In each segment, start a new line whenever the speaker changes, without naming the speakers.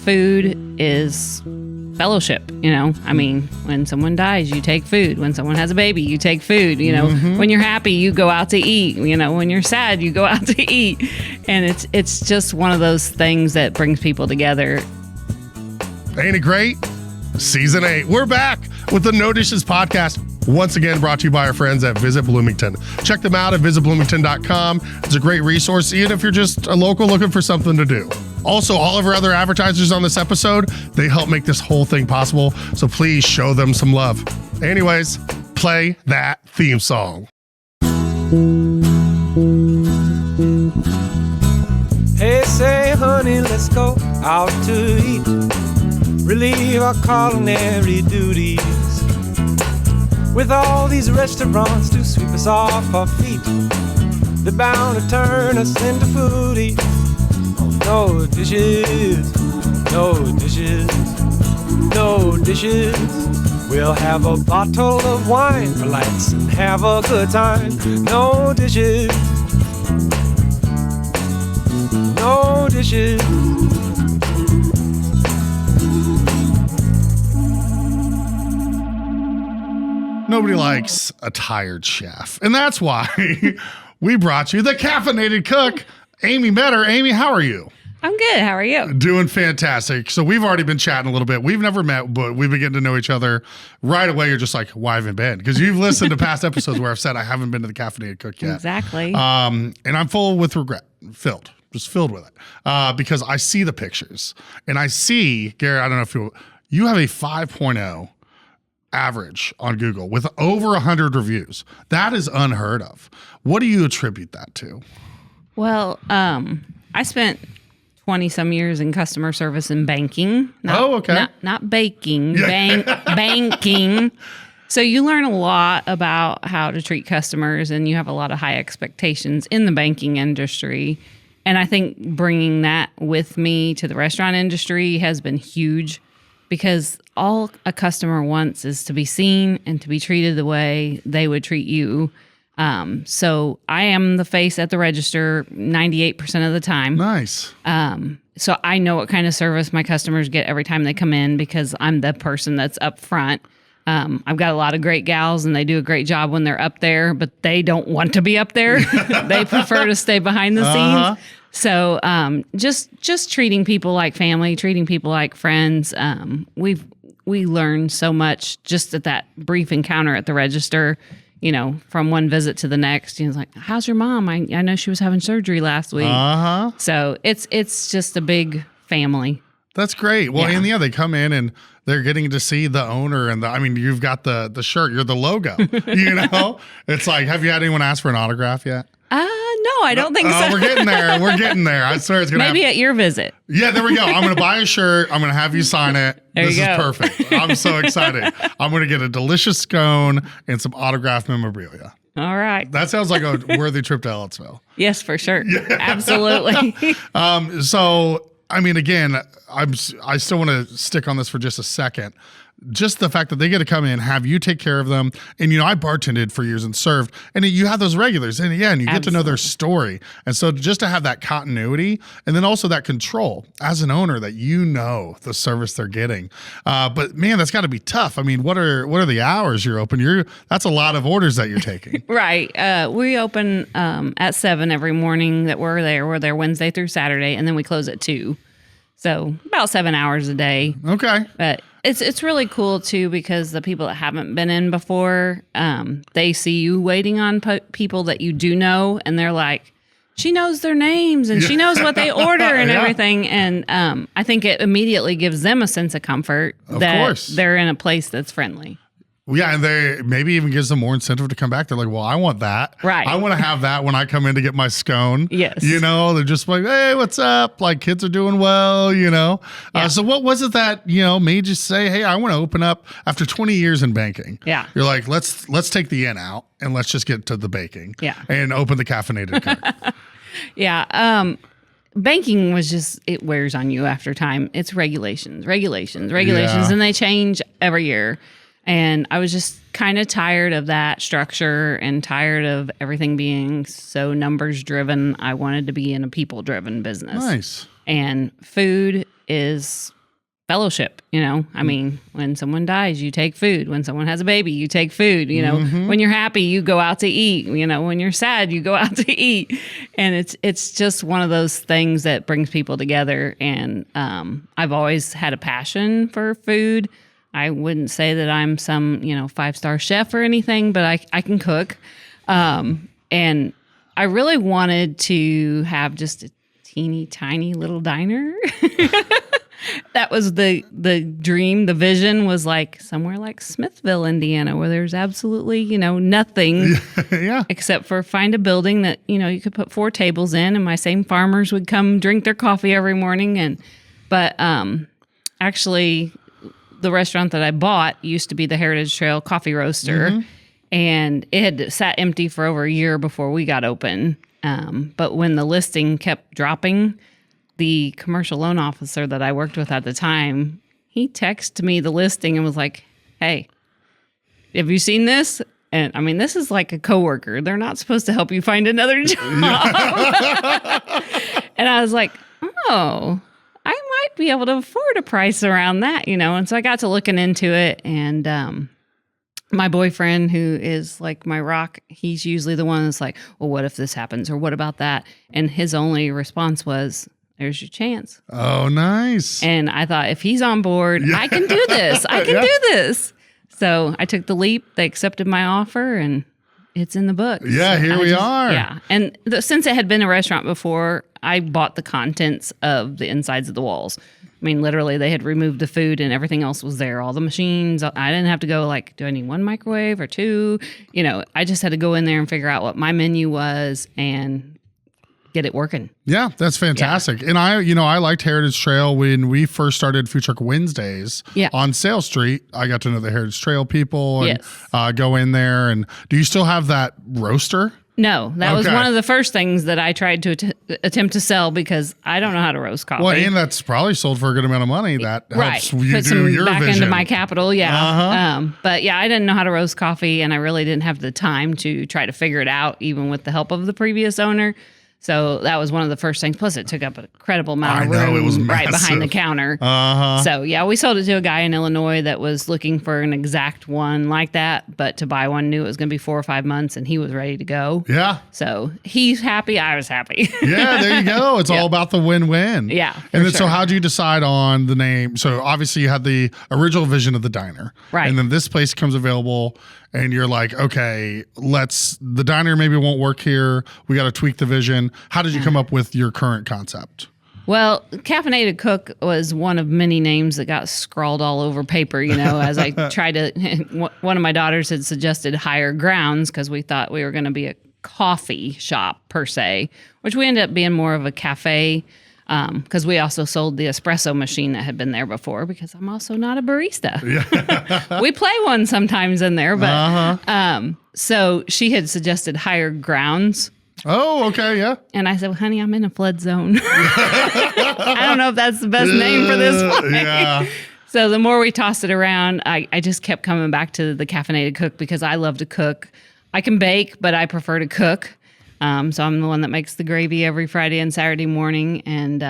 food is fellowship, you know. I mean, when someone dies, you take food. When someone has a baby, you take food. You know, when you're happy, you go out to eat. You know, when you're sad, you go out to eat. And it's just one of those things that brings people together.
Ain't it great? Season 8. We're back with the No Dishes podcast. Once again, brought to you by our friends at Visit Bloomington. Check them out at visitbloomington.com. It's a great resource, even if you're just a local looking for something to do. Also, all of our other advertisers on this episode, they help make this whole thing possible. So please show them some love. Anyways, play that theme song.
Hey, say, honey, let's go out to eat. Relieve our culinary duties. With all these restaurants to sweep us off our feet, they're bound to turn us into foodies. No dishes, no dishes, no dishes. We'll have a bottle of wine for lights and have a good time. No dishes, no dishes.
Nobody likes a tired chef. And that's why we brought you the Caffeinated Cook, Amy Meador. Amy, how are you?
I'm good. How are you?
Doing fantastic. So we've already been chatting a little bit. We've never met, but we've been getting to know each other right away. You're just like, why haven't been? Because you've listened to past episodes where I've said I haven't been to the Caffeinated Cook yet.
Exactly.
And I'm full with regret. Just filled with it. Because I see the pictures. And I see, Gary, I don't know if you have a 5.0 average on Google with over 100 reviews. That is unheard of. What do you attribute that to?
Well, I spent 20 some years in customer service and banking. Not baking, banking. So you learn a lot about how to treat customers, and you have a lot of high expectations in the banking industry. And I think bringing that with me to the restaurant industry has been huge, because all a customer wants is to be seen and to be treated the way they would treat you. So I am the face at the register 98% of the time.
Nice.
So I know what kind of service my customers get every time they come in, because I'm the person that's up front. I've got a lot of great gals, and they do a great job when they're up there, but they don't want to be up there. They prefer to stay behind the scenes. So just treating people like family, treating people like friends. We learn so much just at that brief encounter at the register, you know, from one visit to the next. You know, like, how's your mom? I know she was having surgery last week. So it's just a big family.
That's great. Well, and they come in and they're getting to see the owner, and you've got the shirt, you're the logo, you know? It's like, have you had anyone ask for an autograph yet?
No, I don't think so.
We're getting there. I swear it's going to happen.
Maybe at your visit.
Yeah, there we go. I'm going to buy a shirt. I'm going to have you sign it. This is perfect. I'm so excited. I'm going to get a delicious scone and some autographed memorabilia.
All right.
That sounds like a worthy trip to Ellisville.
Yes, for sure. Yeah. Absolutely.
So, I mean, again, I still want to stick on this for just a second. Just the fact that they get to come in, have you take care of them. And, you know, I bartended for years and served, and you have those regulars, and and you get to know their story. And so just to have that continuity, and then also that control as an owner, that you know the service they're getting. But man, that's got to be tough. I mean, what are the hours you're open? That's a lot of orders that you're taking.
Right. We open at 7 every morning that we're there. We're there Wednesday through Saturday, and then we close at 2. So about 7 hours a day.
Okay.
But it's really cool too, because the people that haven't been in before, they see you waiting on people that you do know, and they're like, she knows their names and she knows what they order and everything. And I think it immediately gives them a sense of comfort that they're in a place that's friendly.
Yeah, and they maybe even gives them more incentive to come back. They're like, well, I want that.
Right.
I want to have that when I come in to get my scone.
Yes.
You know, they're just like, hey, what's up? Like, kids are doing well, you know. Yeah. So what was it that, you know, made you say, hey, I want to open up after 20 years in banking?
Yeah.
You're like, let's take the in out and let's just get to the baking.
Yeah.
And open the Caffeinated Cook.
Yeah. Banking was just, it wears on you after time. It's regulations,
Yeah.
and they change every year. And I was just kind of tired of that structure and tired of everything being so numbers driven. I wanted to be in a people driven business.
Nice.
And food is fellowship, I mean, when someone dies, you take food. When someone has a baby, you take food. When you're happy, you go out to eat. When you're sad, you go out to eat. And it's just one of those things that brings people together. And I've always had a passion for food. I wouldn't say that I'm some 5-star chef or anything, but I can cook. And I really wanted to have just a teeny tiny little diner. That was the dream. The vision was like somewhere like Smithville, Indiana, where there's absolutely, nothing except for find a building that, you could put 4 tables in and my same farmers would come drink their coffee every morning. But actually the restaurant that I bought used to be the Heritage Trail Coffee Roaster, and it had sat empty for over a year before we got open. But when the listing kept dropping, the commercial loan officer that I worked with at the time, he texted me the listing and was like, "Hey, have you seen this?" And I mean, this is like a coworker. They're not supposed to help you find another job. And I was like, "Oh, I might be able to afford a price around that, And so I got to looking into it, and my boyfriend, who is like my rock, he's usually the one that's like, "Well, what if this happens? Or what about that?" And his only response was, "There's your chance."
Oh, nice.
And I thought, if he's on board, I can do this. I can do this. So I took the leap. They accepted my offer, and it's in the book.
Yeah,
so
here we are.
Yeah. And since it had been a restaurant before, I bought the contents of the insides of the walls. I mean, literally, they had removed the food and everything else was there. All the machines. I didn't have to go like, do I need 1 microwave or 2? I just had to go in there and figure out what my menu was and get it working.
Yeah, that's fantastic. Yeah. And I liked Heritage Trail when we first started Food Truck Wednesdays on Sale Street. I got to know the Heritage Trail people and go in there. And do you still have that roaster?
No, that was one of the first things that I tried to attempt to sell because I don't know how to roast coffee.
Well, and that's probably sold for a good amount of money. That helps you
put
do your
back
vision.
Into my capital, but yeah, I didn't know how to roast coffee, and I really didn't have the time to try to figure it out, even with the help of the previous owner. So that was one of the first things. Plus, it took up an incredible amount of room
it was
right behind the counter. So yeah, we sold it to a guy in Illinois that was looking for an exact one like that, but to buy one knew it was going to be 4 or 5 months, and he was ready to go. Yeah. So he's happy. I was happy.
Yeah, there you go. It's all about the win-win.
Yeah.
And then, so how did you decide on the name? So obviously you had the original vision of the diner.
Right.
And then this place becomes available, and you're like, okay, the diner maybe won't work here. We got to tweak the vision. How did you come up with your current concept?
Well, Caffeinated Cook was one of many names that got scrawled all over paper, as I tried to, one of my daughters had suggested Higher Grounds because we thought we were going to be a coffee shop per se, which we ended up being more of a cafe because we also sold the espresso machine that had been there before because I'm also not a barista. Yeah. We play one sometimes in there, but so she had suggested Higher Grounds.
Oh, okay, yeah.
And I said, well, honey, I'm in a flood zone. I don't know if that's the best name for this place. Yeah. So the more we tossed it around, I just kept coming back to the Caffeinated Cook because I love to cook. I can bake, but I prefer to cook. So I'm the one that makes the gravy every Friday and Saturday morning. And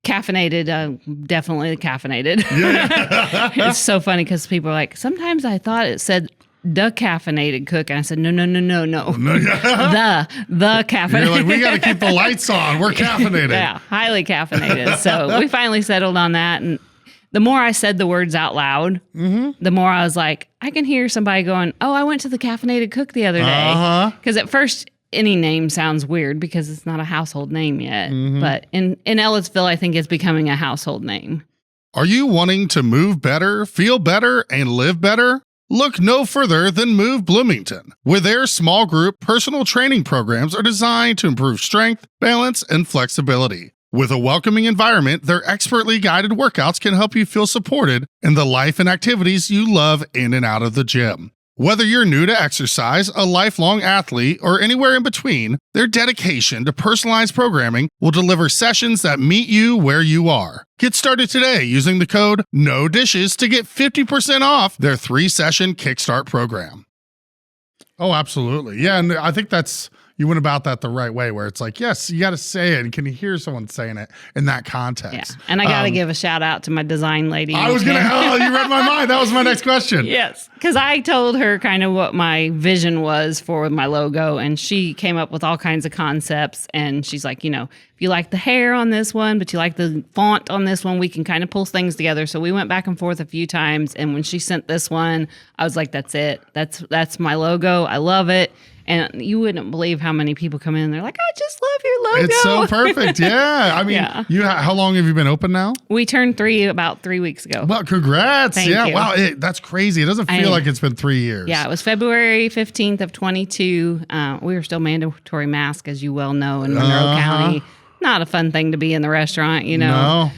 caffeinated, definitely caffeinated. Yeah. It's so funny because people are like, sometimes I thought it said the Caffeinated Cook, and I said, no. the caffeinated.
You're like, we got to keep the lights on. We're caffeinated.
Yeah, highly caffeinated. So we finally settled on that, and the more I said the words out loud, the more I was like, I can hear somebody going, "Oh, I went to the Caffeinated Cook the other day." Because at first, any name sounds weird because it's not a household name yet. But in Ellisville, I think it's becoming a household name.
Are you wanting to move better, feel better, and live better? Look no further than Move Bloomington, where their small group personal training programs are designed to improve strength, balance, and flexibility. With a welcoming environment, their expertly guided workouts can help you feel supported in the life and activities you love in and out of the gym. Whether you're new to exercise, a lifelong athlete, or anywhere in between, their dedication to personalized programming will deliver sessions that meet you where you are. Get started today using the code NODISHES to get 50% off their 3-session Kickstart program. Oh, absolutely. Yeah, and I think that's, you went about that the right way, where it's like, yes, you got to say it. And can you hear someone saying it in that context?
Yeah. And I got to give a shout out to my design lady.
I was going to, you read my mind. That was my next question.
Yes. Because I told her kind of what my vision was for my logo, and she came up with all kinds of concepts. And she's like, if you like the hair on this one, but you like the font on this one, we can kind of pull things together. So we went back and forth a few times. And when she sent this one, I was like, that's it. That's my logo. I love it. And you wouldn't believe how many people come in and they're like, I just love your logo.
It's so perfect. Yeah. I mean, how long have you been open now?
We turned 3 about 3 weeks ago.
Well, congrats.
Thank you.
Wow. That's crazy. It doesn't feel like it's been 3 years.
Yeah. It was February 15th of 22. We were still mandatory mask, as you well know, in Monroe County. Not a fun thing to be in the restaurant,
No.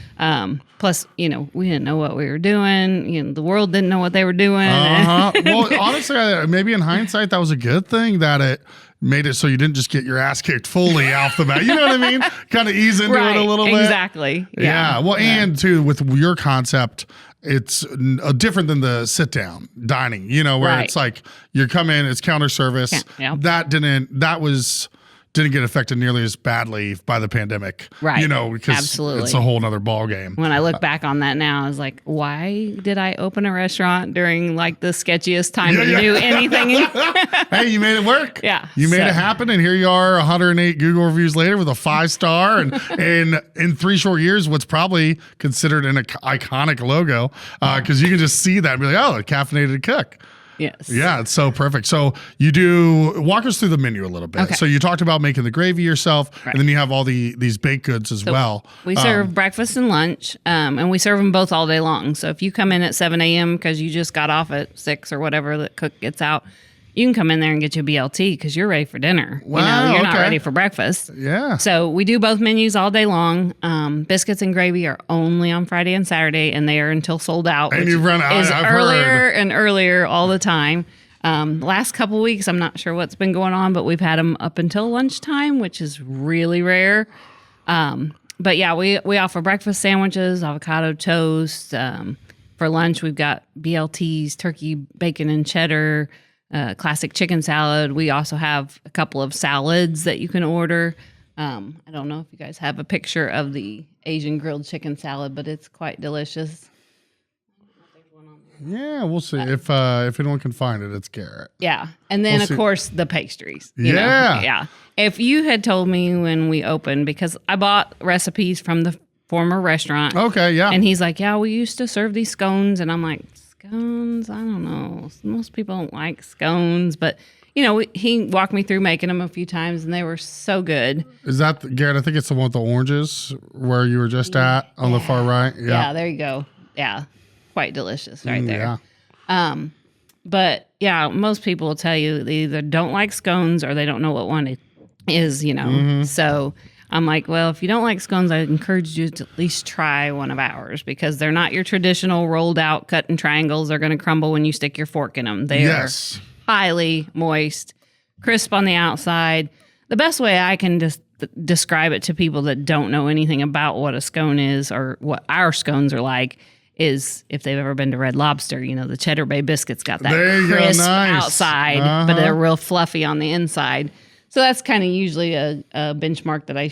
Plus, we didn't know what we were doing. The world didn't know what they were doing.
Well, honestly, maybe in hindsight, that was a good thing that it made it so you didn't just get your ass kicked fully off the bat. You know what I mean? Kind of ease into it a little bit.
Exactly.
Yeah. Well, and too, with your concept, it's different than the sit down dining, where it's like you come in, it's counter service.
Yeah.
That didn't get affected nearly as badly by the pandemic.
Right.
Because
Absolutely.
It's a whole nother ball game.
When I look back on that now, I was like, why did I open a restaurant during like the sketchiest time to do anything?
Hey, you made it work.
Yeah.
You made it happen. And here you are 108 Google reviews later with a 5-star. And in 3 short years, what's probably considered an iconic logo, because you can just see that and be like, oh, Caffeinated Cook.
Yes.
Yeah, it's so perfect. So walk us through the menu a little bit.
Okay.
So you talked about making the gravy yourself, and then you have all these baked goods as well.
We serve breakfast and lunch, and we serve them both all day long. So if you come in at 7 a.m. because you just got off at 6 or whatever the cook gets out, you can come in there and get you a BLT because you're ready for dinner.
Wow,
you're not ready for breakfast.
Yeah.
So we do both menus all day long. Biscuits and gravy are only on Friday and Saturday, and they are until sold out.
And you run out.
Is earlier and earlier all the time. Last couple weeks, I'm not sure what's been going on, but we've had them up until lunchtime, which is really rare. But yeah, we offer breakfast sandwiches, avocado toast. For lunch, we've got BLTs, turkey, bacon, and cheddar. Classic chicken salad. We also have a couple of salads that you can order. I don't know if you guys have a picture of the Asian grilled chicken salad, but it's quite delicious.
Yeah, we'll see. If anyone can find it, it's Garrett.
Yeah. And then, of course, the pastries.
Yeah.
If you had told me when we opened, because I bought recipes from the former restaurant.
Okay, yeah.
And he's like, yeah, we used to serve these scones. And I'm like, scones? I don't know. Most people don't like scones, but he walked me through making them a few times, and they were so good.
Is that Garrett? I think it's the one with the oranges where you were just at on the far right.
Yeah, there you go. Yeah, quite delicious right there.
Yeah.
But yeah, most people will tell you they either don't like scones or they don't know what one it is. So I'm like, well, if you don't like scones, I encourage you to at least try one of ours because they're not your traditional rolled out cut in triangles. They're going to crumble when you stick your fork in them. They are highly moist, crisp on the outside. The best way I can just describe it to people that don't know anything about what a scone is or what our scones are like is if they've ever been to Red Lobster, the Cheddar Bay biscuits got that crisp outside, but they're real fluffy on the inside. So that's kind of usually a benchmark that I,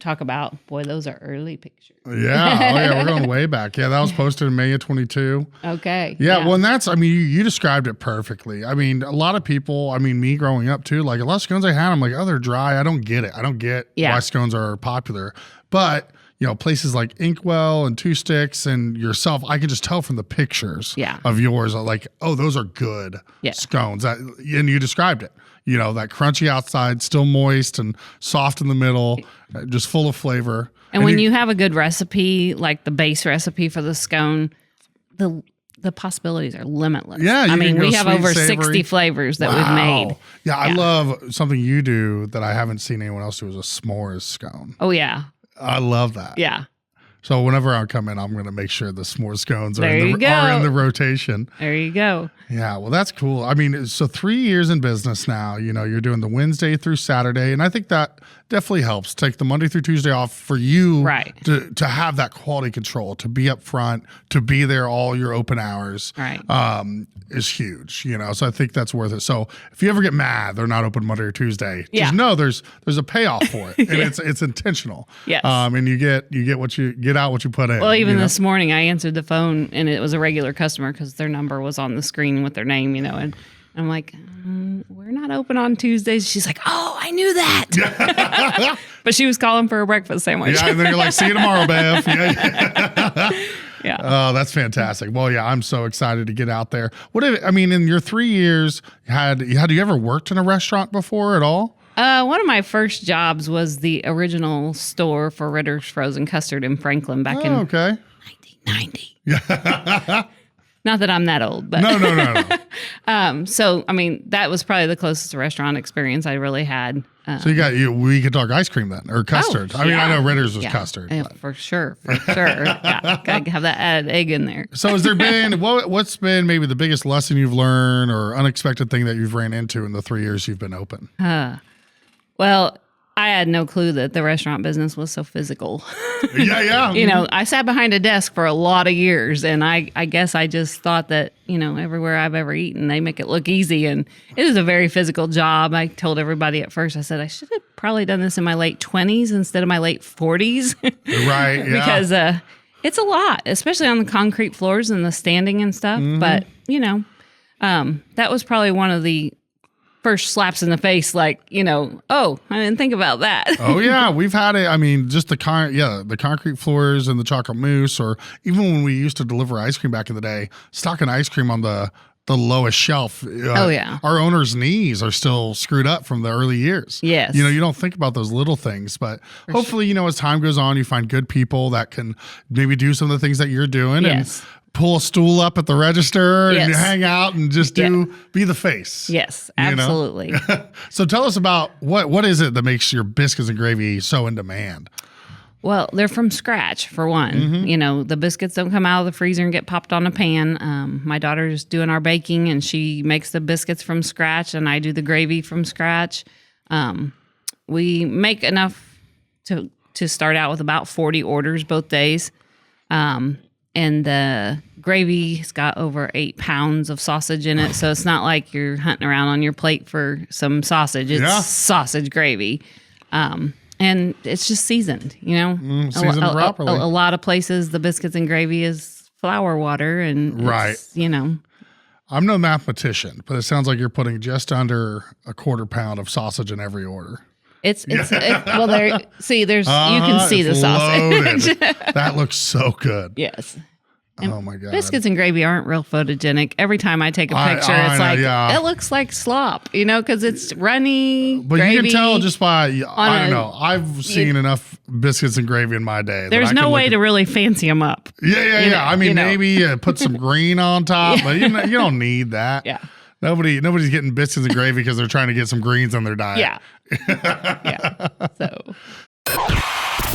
talk about. Boy, those are early pictures.
Yeah. We're going way back. Yeah, that was posted in May of 22.
Okay.
Yeah, well, and you described it perfectly. I mean, a lot of people, me growing up too, like a lot of scones I had, I'm like, oh, they're dry. I don't get it. I don't get why scones are popular. But, places like Inkwell and Two Sticks and yourself, I can just tell from the pictures of yours, like, oh, those are good scones. And you described it. That crunchy outside, still moist and soft in the middle, just full of flavor.
And when you have a good recipe, like the base recipe for the scone, the possibilities are limitless.
Yeah,
we have
sweet,
over
savory.
60 flavors that we've made.
Yeah, I love something you do that I haven't seen anyone else do is a s'mores scone.
Oh, yeah.
I love that.
Yeah.
So whenever I come in, I'm going to make sure the s'more scones are
in
the rotation.
There you go.
Yeah, well, that's cool. So 3 years in business now, you're doing the Wednesday through Saturday. And I think that definitely helps. Take the Monday through Tuesday off for you,
right,
to have that quality control, to be up front, to be there all your open hours,
right,
is huge. So I think that's worth it. So if you ever get mad they're not open Monday or Tuesday,
yeah,
just know there's a payoff for it, and it's intentional.
Yes.
And you get what you get out what you put in.
Well, even this morning I answered the phone and it was a regular customer because their number was on the screen with their name, and I'm like, we're not open on Tuesdays. She's like, oh, I knew that. But she was calling for a breakfast sandwich.
Yeah, and then you're like, see you tomorrow, Bev. Yeah.
Yeah.
Oh, that's fantastic. Well, yeah, I'm so excited to get out there. In your 3 years, had you ever worked in a restaurant before at all?
One of my first jobs was the original store for Ritter's Frozen Custard in Franklin back in 1990. Yeah. Not that I'm that old, but
no.
So that was probably the closest restaurant experience I really had.
So we could talk ice cream then, or custard.
Oh,
I know Ritter's was custard.
Yeah, for sure. Yeah, gotta have that added egg in there.
So has there been what's been maybe the biggest lesson you've learned or unexpected thing that you've ran into in the 3 years you've been open?
Well, I had no clue that the restaurant business was so physical.
Yeah.
I sat behind a desk for a lot of years, and I guess I just thought that, everywhere I've ever eaten, they make it look easy, and it is a very physical job. I told everybody at first, I said, I should have probably done this in my late 20s instead of my late 40s.
Right, yeah.
Because it's a lot, especially on the concrete floors and the standing and stuff. Mm-hmm. But, that was probably one of the first slaps in the face, like, oh, I didn't think about that.
Oh yeah, we've had it. Just the concrete floors and the chocolate mousse, or even when we used to deliver ice cream back in the day, stocking ice cream on the lowest shelf.
Oh yeah,
our owners' knees are still screwed up from the early years.
Yes,
you don't think about those little things, but hopefully, as time goes on, you find good people that can maybe do some of the things that you're doing.
Yes.
And pull a stool up at the register and hang out and just be the face.
Yes, absolutely.
So tell us about what is it that makes your biscuits and gravy so in demand?
Well, they're from scratch, for one. Mm-hmm. The biscuits don't come out of the freezer and get popped on a pan. My daughter's doing our baking, and she makes the biscuits from scratch, and I do the gravy from scratch. We make enough to start out with about 40 orders both days. And the gravy's got over 8 pounds of sausage in it. So it's not like you're hunting around on your plate for some sausage. It's sausage gravy. And it's just seasoned,
Seasoned properly.
A lot of places, the biscuits and gravy is flour water. And
I'm no mathematician, but it sounds like you're putting just under a quarter pound of sausage in every order.
There's you can see the sausage.
That looks so good.
Yes.
Oh my God.
Biscuits and gravy aren't real photogenic. Every time I take a picture, it looks like slop, because it's runny.
But gravy, you can tell just by, I don't know. I've seen enough biscuits and gravy in my day.
There's no way to really fancy them up.
Yeah. Maybe put some green on top, but you don't need that.
Yeah.
Nobody's getting biscuits and gravy because they're trying to get some greens on their diet.
Yeah. Yeah. So.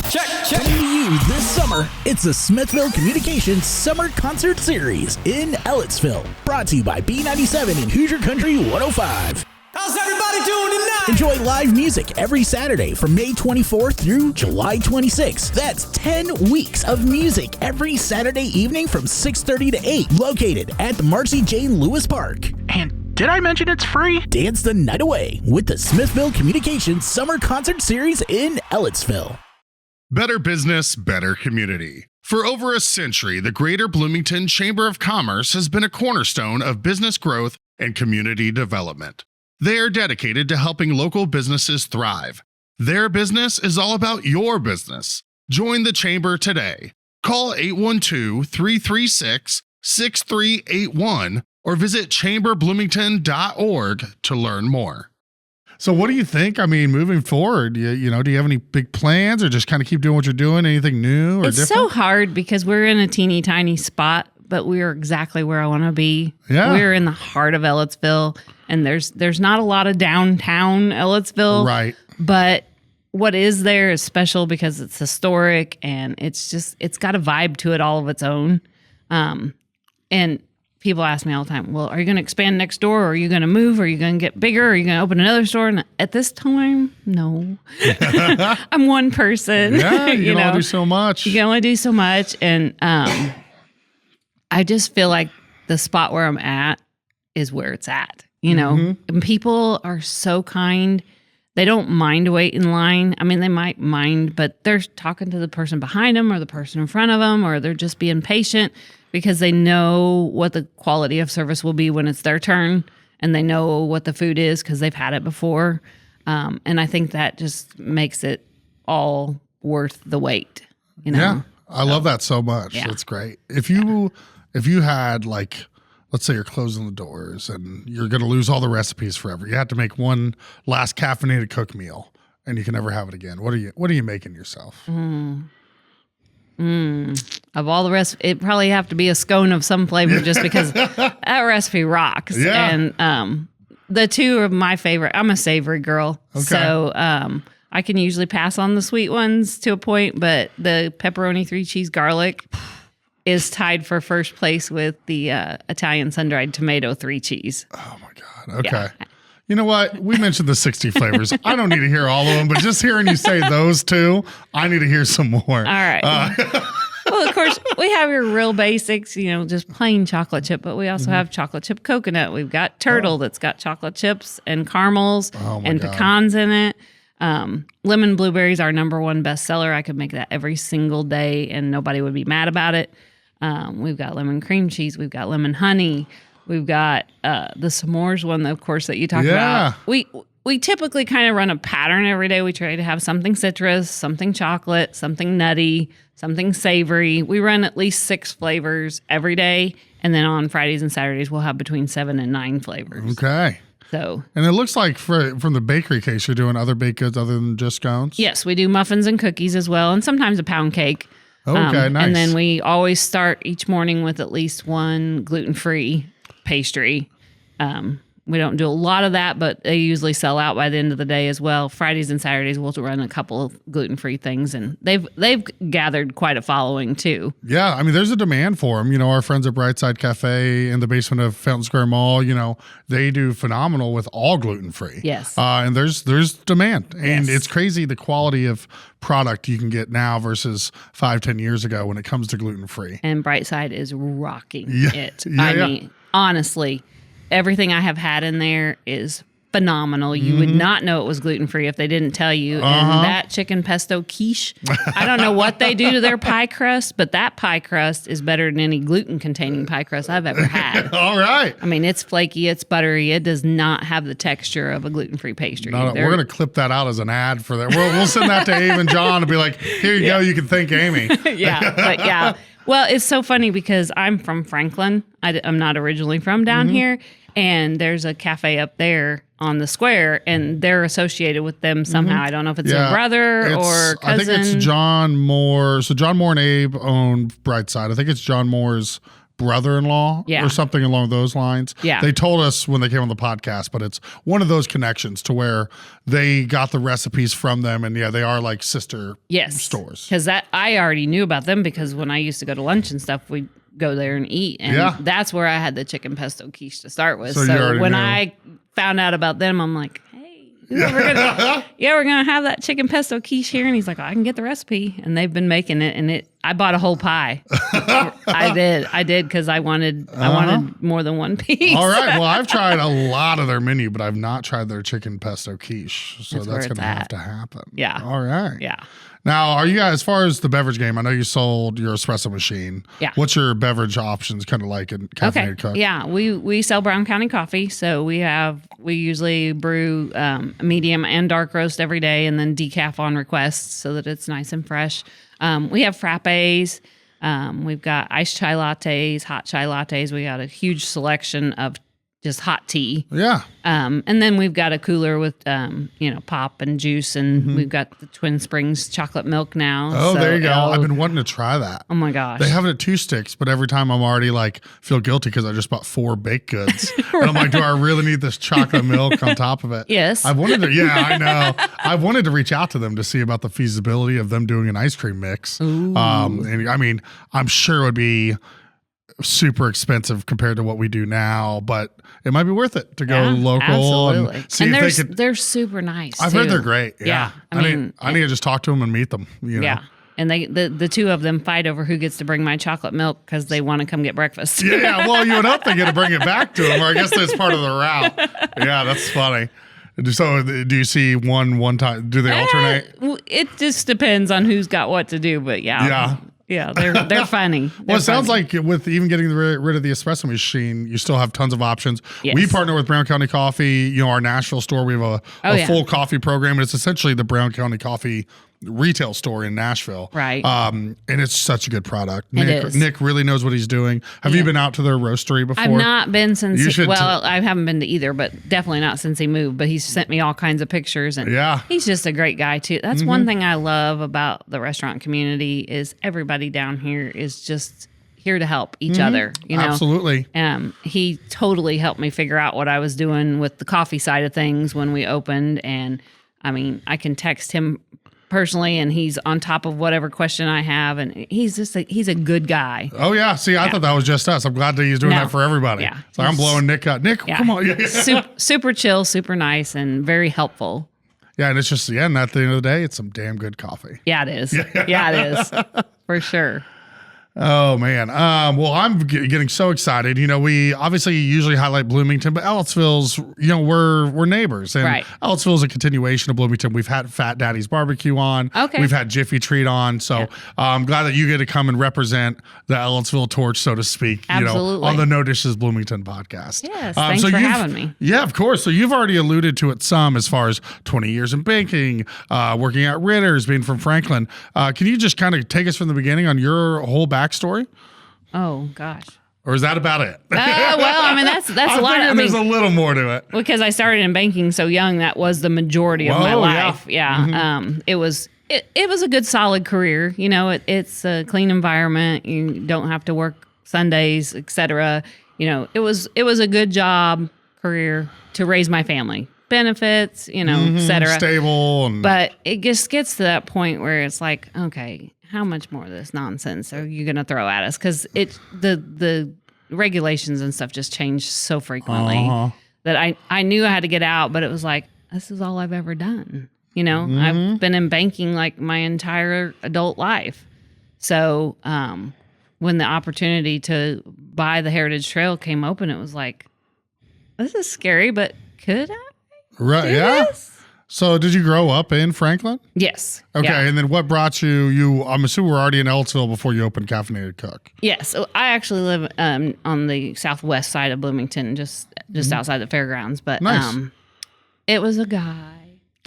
Check. Coming to you this summer, it's the Smithville Communications Summer Concert Series in Ellisville. Brought to you by B97 and Hoosier Country 105.
How's everybody doing tonight?
Enjoy live music every Saturday from May 24th through July 26th. That's 10 weeks of music every Saturday evening from 6:30 to 8. Located at the Marcy Jane Lewis Park. And did I mention it's free? Dance the night away with the Smithville Communications Summer Concert Series in Ellisville.
Better business, better community. For over a century, the Greater Bloomington Chamber of Commerce has been a cornerstone of business growth and community development. They are dedicated to helping local businesses thrive. Their business is all about your business. Join the Chamber today. Call 812-336-6381 or visit chamberbloomington.org to learn more. So what do you think? Moving forward, do you have any big plans or just kind of keep doing what you're doing? Anything new or
it's
different?
It's so hard because we're in a teeny tiny spot, but we're exactly where I want to be.
Yeah.
We're in the heart of Ellisville, and there's not a lot of downtown Ellisville.
Right.
But what is there is special because it's historic and it's got a vibe to it all of its own. And people ask me all the time, well, are you going to expand next door? Or are you going to move? Or are you going to get bigger? Or are you going to open another store? And at this time, no. I'm one person.
Yeah, you can only do so much.
You can only do so much. And I just feel like the spot where I'm at is where it's at, you know? And people are so kind. They don't mind wait in line. I mean, they might mind, but they're talking to the person behind them or the person in front of them, or they're just being patient because they know what the quality of service will be when it's their turn, and they know what the food is because they've had it before. And I think that just makes it all worth the wait. You know?
Yeah, I love that so much.
Yeah.
That's great. If you had like, let's say you're closing the doors and you're going to lose all the recipes forever. You have to make one last caffeinated cook meal and you can never have it again. What are you making yourself?
Of all the rest, it probably have to be a scone of some flavor just because that recipe rocks.
Yeah.
And the two of my favorite, I'm a savory girl.
Okay.
So I can usually pass on the sweet ones to a point, but the pepperoni 3-cheese garlic is tied for first place with the Italian sun-dried tomato 3-cheese.
Oh my God. Okay.
Yeah.
You know what? We mentioned the 60 flavors. I don't need to hear all of them, but just hearing you say those two, I need to hear some more.
All right. Well, of course, we have your real basics, you know, just plain chocolate chip, but we also have chocolate chip coconut. We've got turtle that's got chocolate chips and caramels and pecans in it. Lemon blueberries, our number one bestseller. I could make that every single day and nobody would be mad about it. We've got lemon cream cheese. We've got lemon honey. We've got the s'mores one, of course, that you talked about. We typically kind of run a pattern every day. We try to have something citrus, something chocolate, something nutty, something savory. We run at least 6 flavors every day. And then on Fridays and Saturdays, we'll have between 7 and 9 flavors.
Okay.
So,
and it looks like from the bakery case, you're doing other baked goods other than just scones?
yes, we do muffins and cookies as well, and sometimes a pound cake.
Okay, nice.
And then we always start each morning with at least one gluten-free pastry. We don't do a lot of that, but they usually sell out by the end of the day as well. Fridays and Saturdays, we'll run a couple of gluten-free things, and they've gathered quite a following too.
Yeah, I mean, there's a demand for them. You know, our friends at Brightside Cafe in the basement of Fountain Square Mall, you know, they do phenomenal with all gluten-free.
Yes.
And there's demand. And
Yes.
it's crazy the quality of product you can get now versus 5-10 years ago when it comes to gluten-free.
And Brightside is rocking it.
Yeah,
I
yeah.
mean, honestly, everything I have had in there is phenomenal. You would not know it was gluten-free if they didn't tell you. And that chicken pesto quiche, I don't know what they do to their pie crust, but that pie crust is better than any gluten-containing pie crust I've ever had.
All right.
I mean, it's flaky, it's buttery. It does not have the texture of a gluten-free pastry.
No, we're going to clip that out as an ad for that. We'll send that to Abe and John and be like, here you go. You can thank Amy.
Yeah, but yeah. Well, it's so funny because I'm from Franklin. I'm not originally from down here. And there's a cafe up there on the square, and they're associated with them somehow. I don't know if it's a brother or cousin.
I think it's John Moore. So John Moore and Abe own Brightside. I think it's John Moore's brother-in-law or something along those lines.
Yeah.
They told us when they came on the podcast, but it's one of those connections to where they got the recipes from them, and they are like sister stores.
Because I already knew about them because when I used to go to lunch and stuff, we'd go there and eat. And that's where I had the chicken pesto quiche to start with. So when I found out about them, I'm like, hey, we're gonna have that chicken pesto quiche here. And he's like, I can get the recipe. And they've been making it, and I bought a whole pie. I did because I wanted more than one piece.
All right. Well, I've tried a lot of their menu, but I've not tried their chicken pesto quiche. So that's going to have to happen.
Yeah.
All right.
Yeah.
Now, are you guys, as far as the beverage game, I know you sold your espresso machine.
Yeah.
What's your beverage options kind of like in Caffeinated Cook?
Yeah. We sell Brown County coffee. So we usually brew medium and dark roast every day and then decaf on request so that it's nice and fresh. We have frappes. We've got iced chai lattes, hot chai lattes. We got a huge selection of just hot tea.
Yeah.
And then we've got a cooler with, pop and juice, and we've got the Twin Springs chocolate milk now.
Oh, there you go. I've been wanting to try that.
Oh my gosh.
They have it at 2 sticks, but every time I'm already like feel guilty because I just bought 4 baked goods. And I'm like, do I really need this chocolate milk on top of it?
Yes.
I wanted to, I know. I wanted to reach out to them to see about the feasibility of them doing an ice cream mix. And I mean, I'm sure it would be super expensive compared to what we do now, but it might be worth it to go local
absolutely.
and see
and
if they could.
They're super nice.
I've heard they're great. Yeah.
I mean,
I need to just talk to them and meet them. You know?
Yeah. And the two of them fight over who gets to bring my chocolate milk because they want to come get breakfast.
Yeah. Well, you would hope they get to bring it back to them, or I guess that's part of the route. Yeah, that's funny. So do you see one time? Do they alternate?
It just depends on who's got what to do, but yeah, they're funny.
Well, it sounds like with even getting rid of the espresso machine, you still have tons of options.
Yes.
We partner with Brown County Coffee. You know, our Nashville store, we have a full coffee program. And it's essentially the Brown County Coffee retail store in Nashville.
Right.
And it's such a good product.
It is.
Nick really knows what he's doing. Have you been out to their roastery before?
I've not been since,
I
I haven't been to either, but definitely not since he moved, but he's sent me all kinds of pictures and he's just a great guy too. That's one thing I love about the restaurant community is everybody down here is just here to help each other, you know?
Absolutely.
He totally helped me figure out what I was doing with the coffee side of things when we opened. And I mean, I can text him personally and he's on top of whatever question I have. And he's a good guy.
Oh yeah. See, I thought that was just us. I'm glad that he's doing that for everybody.
Yeah.
So I'm blowing Nick out. Nick, come on.
Super chill, super nice and very helpful.
Yeah. And it's just, and at the end of the day, it's some damn good coffee.
Yeah, it is. Yeah, it is. For sure.
Oh man. Well, I'm getting so excited. You know, we obviously usually highlight Bloomington, but Ellisville's, you know, we're neighbors, and Ellisville is a continuation of Bloomington. We've had Fat Daddy's Barbecue on.
Okay.
We've had Jiffy Treat on. So I'm glad that you get to come and represent the Ellisville torch, so to speak.
Absolutely.
You know, on the No Dishes Bloomington podcast.
Yes. Thanks for having me.
Yeah, of course. So you've already alluded to it some as far as 20 years in baking, working at Ritter's, being from Franklin. Can you just kind of take us from the beginning on your whole backstory?
Oh gosh.
Or is that about it?
Well, I mean that's a lot.
There's a little more to it.
Because I started in banking so young, that was the majority of my life. Yeah. It was a good solid career. You know, it's a clean environment. You don't have to work Sundays, etc. You know, it was a good job career to raise my family. Benefits, you know, etc.
Stable.
But it just gets to that point where it's like, okay, how much more of this nonsense are you going to throw at us? Because the regulations and stuff just change so frequently that I knew I had to get out, but it was like, this is all I've ever done. You know, I've been in banking like my entire adult life. So when the opportunity to buy the Heritage Trail came open, it was like, this is scary, but could I?
Right. Yeah.
This?
So did you grow up in Franklin?
Yes.
Okay.
Yeah.
And then what brought you, I'm assuming we're already in Ellisville before you opened Caffeinated Cook.
Yes. So I actually live on the southwest side of Bloomington, just outside the fairgrounds. But
nice.
It was a guy.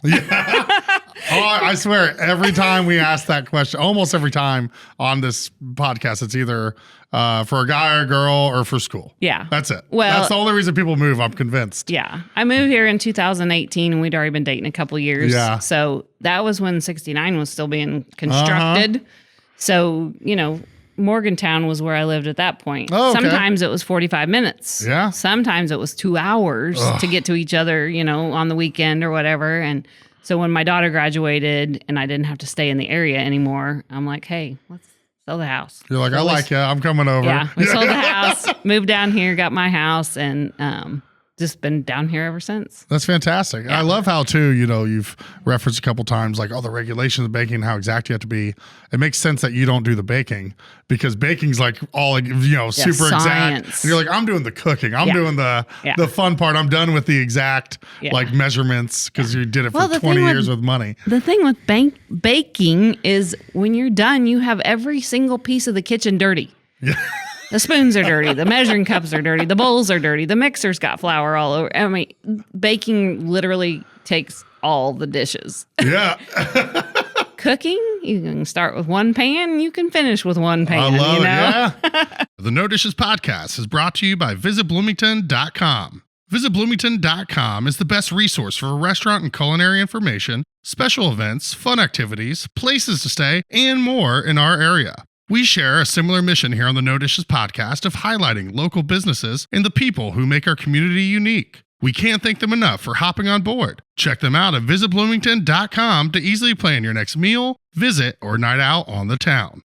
Yeah. I swear, every time we ask that question, almost every time on this podcast, it's either for a guy or a girl or for school.
Yeah.
That's it.
Well,
that's the only reason people move, I'm convinced.
Yeah. I moved here in 2018 and we'd already been dating a couple years.
Yeah.
So that was when 69 was still being constructed. So, you know, Morgantown was where I lived at that point.
Oh, okay.
Sometimes it was 45 minutes.
Yeah.
Sometimes it was 2 hours to get to each other, you know, on the weekend or whatever. And so when my daughter graduated and I didn't have to stay in the area anymore, I'm like, hey, let's sell the house.
You're like, I like you. I'm coming over.
Yeah. We sold the house, moved down here, got my house, and just been down here ever since.
That's fantastic. Yeah. I love how too, you know, you've referenced a couple times like, the regulations of baking, how exact you have to be. It makes sense that you don't do the baking because baking's like all, you know, super
science.
exact. And you're like, I'm doing the cooking. I'm doing the fun part. I'm done with the exact like measurements because you did it for 20 years with money.
The thing with baking is when you're done, you have every single piece of the kitchen dirty. Yeah. The spoons are dirty. The measuring cups are dirty. The bowls are dirty. The mixer's got flour all over. I mean, baking literally takes all the dishes.
Yeah.
Cooking, you can start with one pan. You can finish with one pan.
I love
it,
yeah. The No Dishes podcast is brought to you by VisitBloomington.com. VisitBloomington.com is the best resource for restaurant and culinary information, special events, fun activities, places to stay, and more in our area. We share a similar mission here on the No Dishes podcast of highlighting local businesses and the people who make our community unique. We can't thank them enough for hopping on board. Check them out at visitbloomington.com to easily plan your next meal, visit, or night out on the town.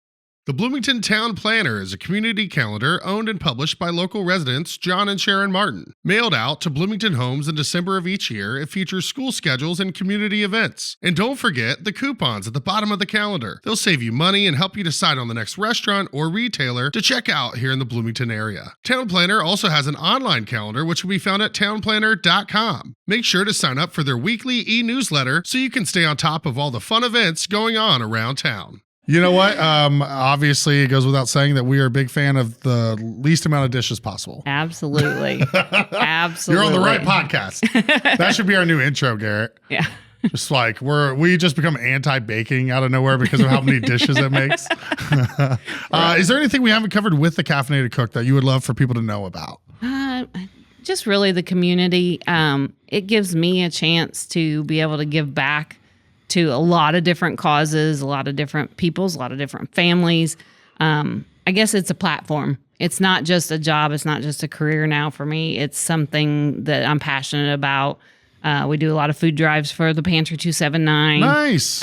The Bloomington Town Planner is a community calendar owned and published by local residents John and Sharon Martin. Mailed out to Bloomington homes in December of each year, it features school schedules and community events. And don't forget the coupons at the bottom of the calendar. They'll save you money and help you decide on the next restaurant or retailer to check out here in the Bloomington area. Town Planner also has an online calendar which can be found at townplanner.com. Make sure to sign up for their weekly e-newsletter so you can stay on top of all the fun events going on around town. You know what? Obviously, it goes without saying that we are a big fan of the least amount of dishes possible.
Absolutely. Absolutely.
You're on the right podcast. That should be our new intro, Garrett.
Yeah.
Just like we just become anti-baking out of nowhere because of how many dishes it makes. Is there anything we haven't covered with the Caffeinated Cook that you would love for people to know about?
Just really the community. It gives me a chance to be able to give back to a lot of different causes, a lot of different peoples, a lot of different families. I guess it's a platform. It's not just a job. It's not just a career now for me. It's something that I'm passionate about. We do a lot of food drives for the Pantry 279.
Nice.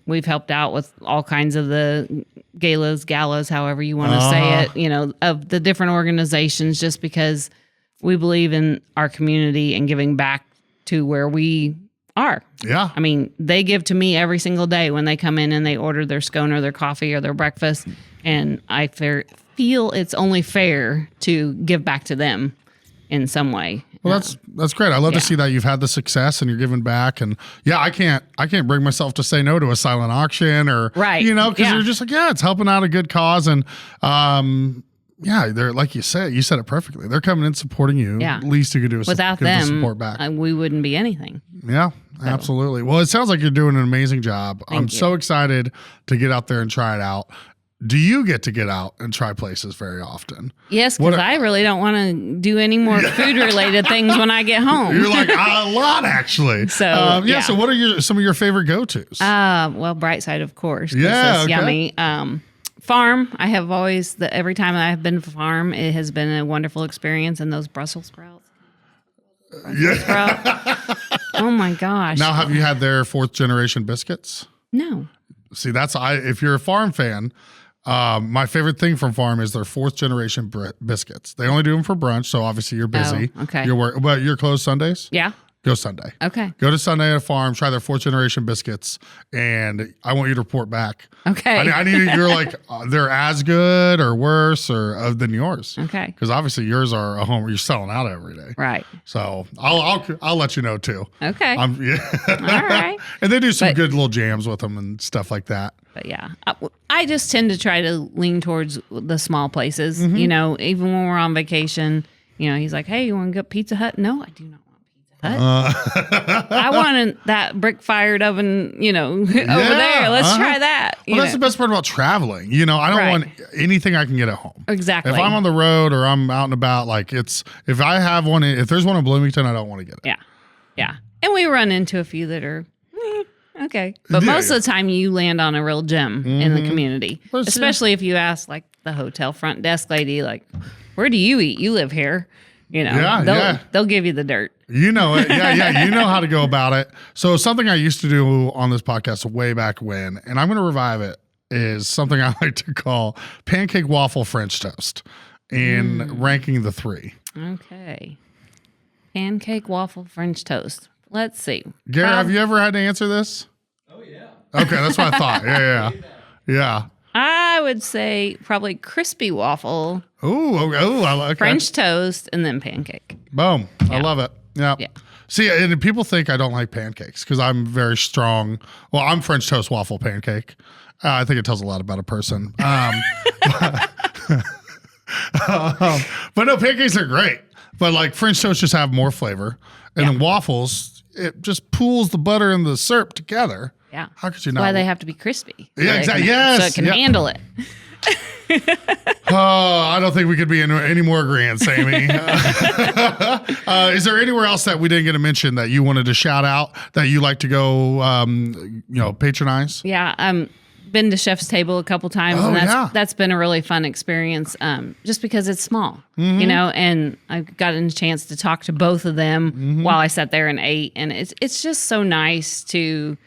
We've helped out with all kinds of the galas, however you want to say it, of the different organizations, just because we believe in our community and giving back to where we are.
Yeah.
I mean, they give to me every single day when they come in and they order their scone or their coffee or their breakfast. And I feel it's only fair to give back to them in some way.
Well, that's great. I love to see that you've had the success and you're giving back. And yeah, I can't bring myself to say no to a silent auction or, because you're just like, it's helping out a good cause. And, they're like you said it perfectly. They're coming in supporting you. Yeah. Least you could do is
without
give
them,
the support back.
We wouldn't be anything.
Yeah, absolutely. Well, it sounds like you're doing an amazing job. I'm so excited to get out there and try it out. Do you get to get out and try places very often?
Yes, because I really don't want to do any more food-related things when I get home.
You're like, a lot, actually. So, so what are some of your favorite go-tos?
Well, Brightside, of course.
Yeah,
it's yummy. Farm, I have always, every time I've been to Farm, it has been a wonderful experience. And those Brussels sprouts. Oh, my gosh.
Now, have you had their 4th-generation biscuits?
No.
See, if you're a Farm fan, my favorite thing from Farm is their 4th-generation biscuits. They only do them for brunch, so obviously you're busy.
Oh, okay.
But you're closed Sundays?
Yeah.
Go Sunday.
Okay.
Go to Sunday at a Farm, try their 4th-generation biscuits, and I want you to report back.
Okay.
I need you're like, they're as good or worse than yours.
Okay.
Because obviously yours are a home where you're selling out every day.
Right.
So I'll let you know too.
Okay.
All
right.
And they do some good little jams with them and stuff like that.
But yeah, I just tend to try to lean towards the small places. Mm-hmm. Even when we're on vacation, he's like, "Hey, you want to go Pizza Hut?" No, I do not want Pizza Hut. I want that brick-fired oven, over there. Let's try that.
Well, that's the best part about traveling. I don't want anything I can get at home.
Exactly.
If I'm on the road or I'm out and about, if I have one, if there's one in Bloomington, I don't want to get it.
Yeah. Yeah. And we run into a few that are okay. But most of the time you land on a real gem in the community. Especially if you ask the hotel front desk lady, where do you eat? You live here. They'll give you the dirt.
You know it. Yeah. You know how to go about it. So something I used to do on this podcast way back when, and I'm going to revive it, is something I like to call pancake waffle French toast and ranking the 3.
Okay. Pancake waffle French toast. Let's see.
Gary, have you ever had to answer this?
Oh, yeah.
Okay, that's what I thought. Yeah.
I would say probably crispy waffle.
Ooh, I like
French toast and then pancake.
Boom. I love it. Yeah.
Yeah.
See, and people think I don't like pancakes because I'm very strong. Well, I'm French toast waffle pancake. I think it tells a lot about a person. But no, pancakes are great. But French toast just have more flavor. And then waffles, it just pools the butter and the syrup together.
Yeah.
How could you
That's
not?
why they have to be crispy.
Yeah, exactly. Yes.
So it can handle it.
I don't think we could be in any more agreement, Sammy. Is there anywhere else that we didn't get to mention that you wanted to shout out that you like to go, patronize?
Yeah. Been to Chef's Table a couple times, and that's been a really fun experience. Just because it's small, and I've gotten a chance to talk to both of them while I sat there and ate, and it's just so nice to.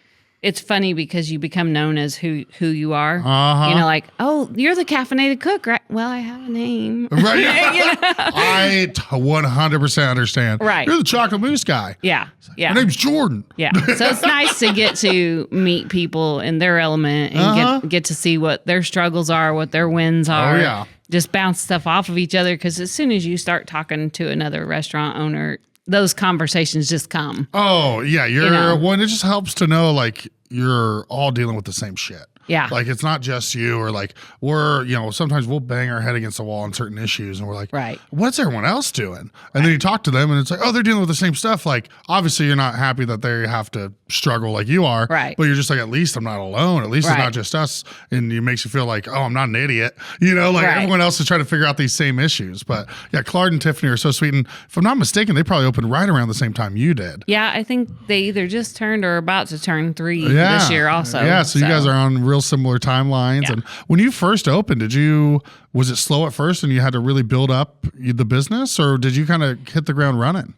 it's funny because you become known as who you are.
Uh-huh.
You know, like, oh, you're the Caffeinated Cook, right? Well, I have a name.
Right. I 100% understand.
Right.
You're the chocolate mousse guy.
Yeah. Yeah.
My name's Jordan.
Yeah. So it's nice to get to meet people in their element and get to see what their struggles are, what their wins are.
Oh, yeah.
Just bounce stuff off of each other. Because as soon as you start talking to another restaurant owner, those conversations just come.
Oh, yeah. Well, it just helps to know, like, you're all dealing with the same shit.
Yeah.
Like, it's not just you, or like, sometimes we'll bang our head against the wall on certain issues and we're like,
right.
What's everyone else doing? And then you talk to them and it's like, oh, they're dealing with the same stuff. Like, obviously you're not happy that they have to struggle like you are.
Right.
But you're just like, at least I'm not alone. At least it's not just us. And it makes you feel like, oh, I'm not an idiot. Everyone else is trying to figure out these same issues. But yeah, Claude and Tiffany are so sweet. And if I'm not mistaken, they probably opened right around the same time you did.
Yeah, I think they either just turned or about to turn 3 this year also.
Yeah, so you guys are on real similar timelines. Yeah. And when you first opened, was it slow at first and you had to really build up the business, or did you kind of hit the ground running?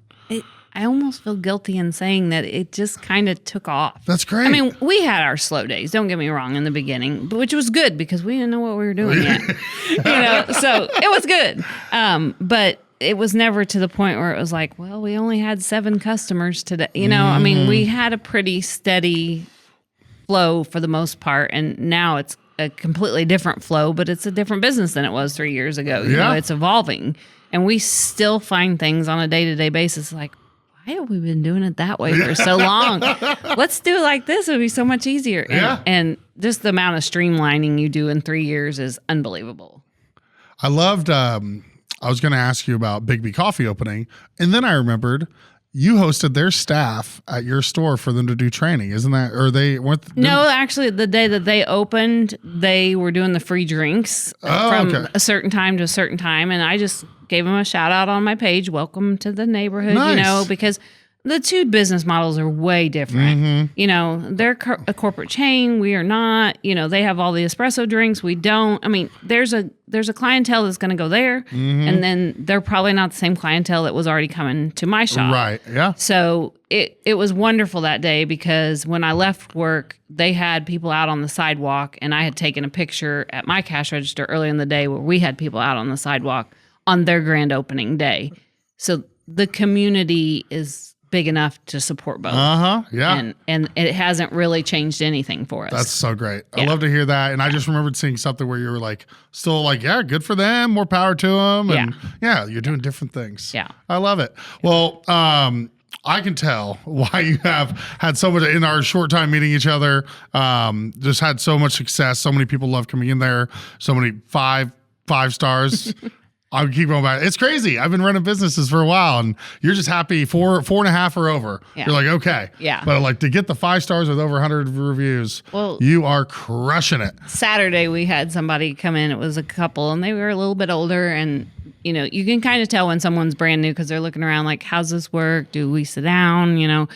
I almost feel guilty in saying that it just kind of took off.
That's great.
I mean, we had our slow days, don't get me wrong, in the beginning, which was good because we didn't know what we were doing yet. So it was good. But it was never to the point where it was like, well, we only had 7 customers today. I mean, we had a pretty steady flow for the most part, and now it's a completely different flow, but it's a different business than it was 3 years ago. You know, it's evolving, and we still find things on a day-to-day basis like, why have we been doing it that way for so long? Let's do it like this. It would be so much easier. And just the amount of streamlining you do in 3 years is unbelievable.
I loved, I was going to ask you about Big B Coffee opening, and then I remembered you hosted their staff at your store for them to do training. Isn't that, or they weren't?
No, actually the day that they opened, they were doing the free drinks from a certain time to a certain time. And I just gave them a shout out on my page. Welcome to the neighborhood, because the two business models are way different. They're a corporate chain. We are not. They have all the espresso drinks. We don't. I mean, there's a clientele that's going to go there, and then they're probably not the same clientele that was already coming to my shop.
Right. Yeah.
So it was wonderful that day because when I left work, they had people out on the sidewalk, and I had taken a picture at my cash register earlier in the day where we had people out on the sidewalk on their grand opening day. So the community is big enough to support both.
Yeah.
And it hasn't really changed anything for us.
That's so great. I love to hear that. And I just remembered seeing something where you were still yeah, good for them, more power to them. And you're doing different things.
Yeah.
I love it. Well, I can tell why you have had so much in our short time meeting each other. Just had so much success. So many people love coming in there. So many five stars. I would keep going back. It's crazy. I've been running businesses for a while, and you're just happy 4.5 or over. Yeah. You're like, okay.
Yeah.
But to get the 5 stars with over 100 reviews, you are crushing it.
Saturday, we had somebody come in. It was a couple, and they were a little bit older, and you can kind of tell when someone's brand new because they're looking around like, how's this work? Do we sit down?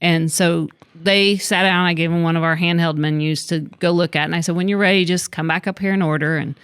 And so they sat down. I gave them one of our handheld menus to go look at, and I said, when you're ready, just come back up here and order. And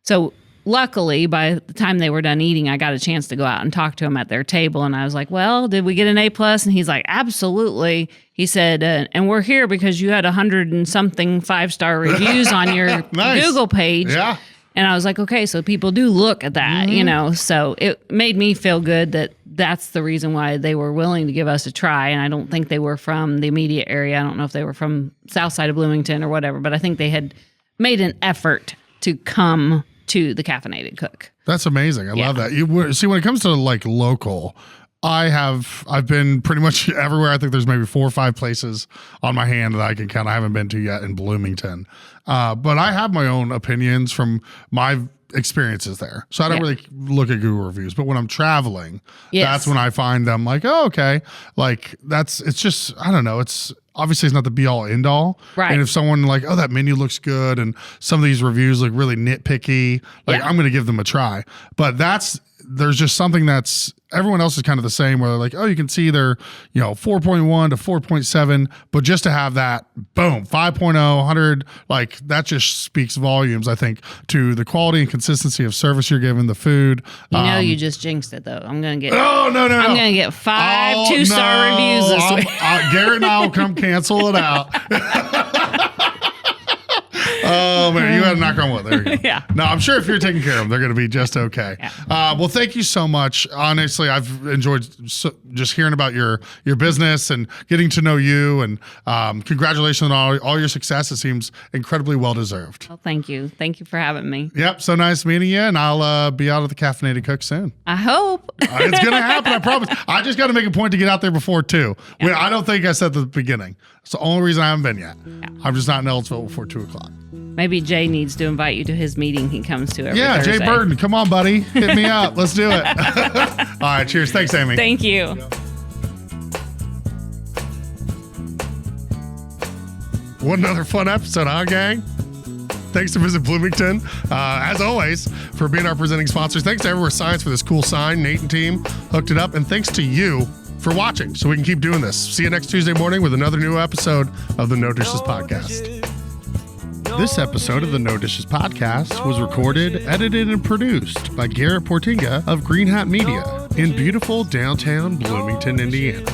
so luckily, by the time they were done eating, I got a chance to go out and talk to them at their table. And I was like, well, did we get an A+? And he's like, absolutely. He said, and we're here because you had 100 and something 5-star reviews on your Google page.
Yeah.
And I was like, okay, so people do look at that, So it made me feel good that that's the reason why they were willing to give us a try. And I don't think they were from the immediate area. I don't know if they were from south side of Bloomington or whatever, but I think they had made an effort to come to the Caffeinated Cook.
That's amazing. I love that. See, when it comes to local, I've been pretty much everywhere. I think there's maybe 4 or 5 places on my hand that I can count. I haven't been to yet in Bloomington. But I have my own opinions from my experiences there. So I don't really look at Google reviews, but when I'm traveling, that's when I find them like, oh, okay. It's just, I don't know. It's obviously it's not the be all end all.
Right.
And if someone oh, that menu looks good and some of these reviews look really nitpicky, I'm going to give them a try. But there's just something that's, everyone else is kind of the same where they're oh, you can see they're, 4.1 to 4.7, but just to have that, boom, 5.0, 100, that just speaks volumes, I think, to the quality and consistency of service you're giving, the food.
You just jinxed it, though. I'm going to get,
no.
I'm going to get 5 2-star reviews this week.
Garrett and I will come cancel it out. Oh man, you had to knock on wood. There you go.
Yeah.
No, I'm sure if you're taking care of them, they're going to be just okay.
Yeah.
Well, thank you so much. Honestly, I've enjoyed just hearing about your business and getting to know you. And congratulations on all your success. It seems incredibly well deserved.
Well, thank you. Thank you for having me.
Yep. So nice meeting you, and I'll be out of the Caffeinated Cook soon.
I hope.
It's going to happen. I promise. I just got to make a point to get out there before 2.
Yeah.
I don't think I said at the beginning. It's the only reason I haven't been yet. Yeah. I'm just not in Ellisville before 2 o'clock.
Maybe Jay needs to invite you to his meeting he comes to every Thursday.
Jay Burton. Come on, buddy. Hit me up. Let's do it. All right. Cheers. Thanks, Amy.
Thank you.
What another fun episode, huh, gang? Thanks to Visit Bloomington, as always, for being our presenting sponsors. Thanks to Everywhere Science for this cool sign. Nate and team hooked it up. And thanks to you for watching so we can keep doing this. See you next Tuesday morning with another new episode of the No Dishes Podcast. This episode of the No Dishes Podcast was recorded, edited, and produced by Garrett Portinga of Green Hat Media in beautiful downtown Bloomington, Indiana.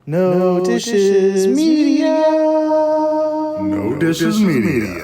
No Dishes Media.
No Dishes Media.